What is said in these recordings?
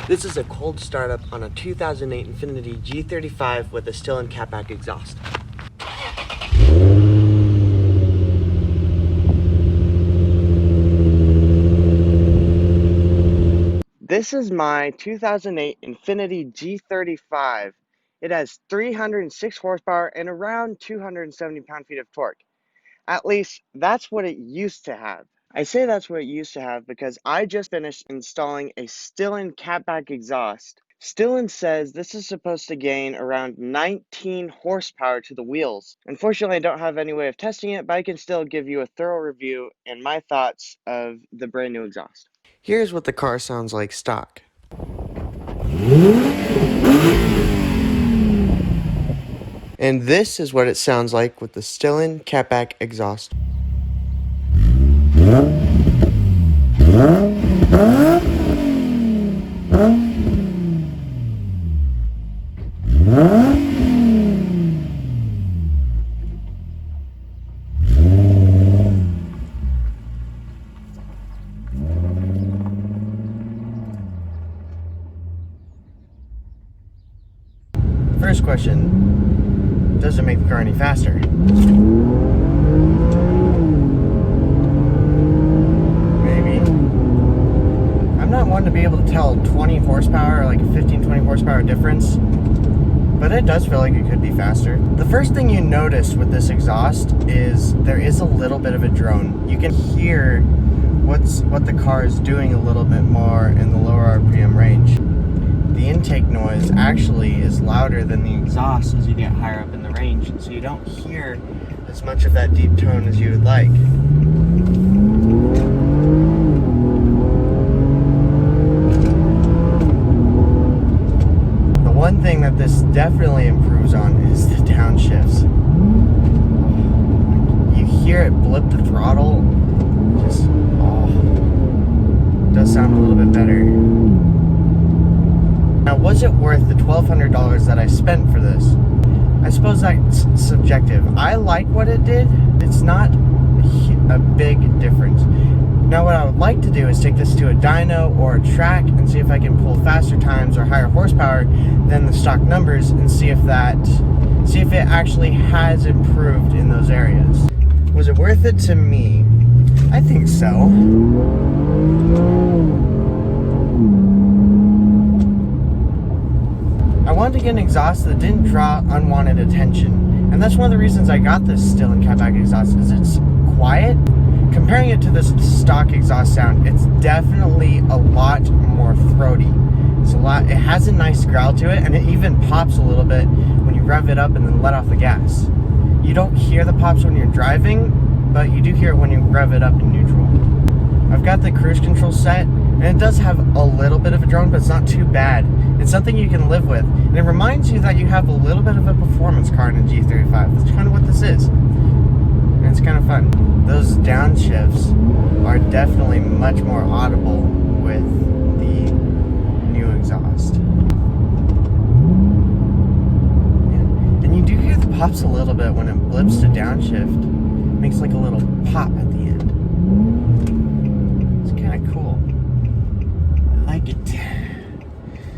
This is a cold startup on a 2008 Infiniti G35 with a Stillen Cat-back exhaust. This is my 2008 Infiniti G35. It has 306 horsepower and around 270 pound-feet of torque. At least, that's what it used to have. I say that's what it used to have because I just finished installing a Stillen Cat-back exhaust. Stillen says this is supposed to gain around 19 horsepower to the wheels. Unfortunately, I don't have any way of testing it, but I can still give you a thorough review and my thoughts of the brand new exhaust. Here's what the car sounds like stock. And this is what it sounds like with the Stillen Cat-back exhaust. First question, does it make the car any faster? Maybe. I'm not one to be able to tell 20 horsepower, like a 15-20 horsepower difference, but it does feel like it could be faster. The first thing you notice with this exhaust is there is a little bit of a drone. You can hear what the car is doing a little bit more in the lower RPM range. The intake noise actually is louder than the exhaust as you get higher up in the range, so you don't hear as much of that deep tone as you would like. The one thing that this definitely improves on is the downshifts. You hear it blip the throttle, just, it does sound a little bit better. Now, was it worth the $1,200 that I spent for this? I suppose that's subjective. I like what it did. It's not a big difference. Now, what I would like to do is take this to a dyno or a track and see if I can pull faster times or higher horsepower than the stock numbers and see if it actually has improved in those areas. Was it worth it to me? I think so. I wanted to get an exhaust that didn't draw unwanted attention, and that's one of the reasons I got this Stillen Cat-back exhaust, is it's quiet. Comparing it to this stock exhaust sound, it's definitely a lot more throaty. It has a nice growl to it, and it even pops a little bit when you rev it up and then let off the gas. You don't hear the pops when you're driving, but you do hear it when you rev it up in neutral. I've got the cruise control set, and it does have a little bit of a drone, but it's not too bad. It's something you can live with, and it reminds you that you have a little bit of a performance car in a G35. That's kind of what this is, and it's kind of fun. Those downshifts are definitely much more audible with the new exhaust. Yeah. And you do hear the pops a little bit when it blips to downshift. It makes like a little pop at the end. It's kind of cool. I like it.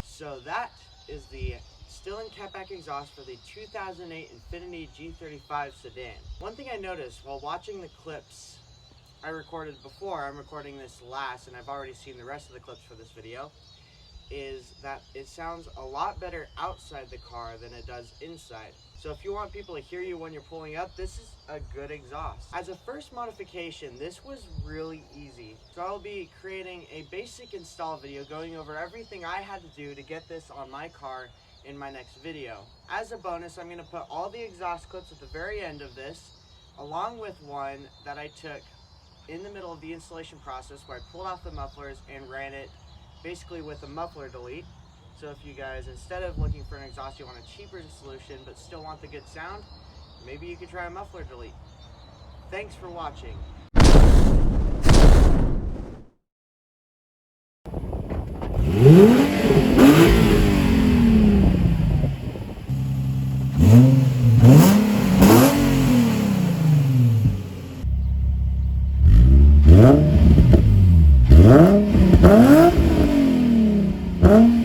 So that is the Stillen Cat-back exhaust for the 2008 Infiniti G35 sedan. One thing I noticed while watching the clips I recorded before, I'm recording this last and I've already seen the rest of the clips for this video, is that it sounds a lot better outside the car than it does inside. So if you want people to hear you when you're pulling up, this is a good exhaust. As a first modification, this was really easy. So I'll be creating a basic install video going over everything I had to do to get this on my car in my next video. As a bonus, I'm going to put all the exhaust clips at the very end of this, along with one that I took in the middle of the installation process where I pulled off the mufflers and ran it basically with a muffler delete. So if you guys, instead of looking for an exhaust, you want a cheaper solution but still want the good sound, maybe you could try a muffler delete. Thanks for watching. Huh?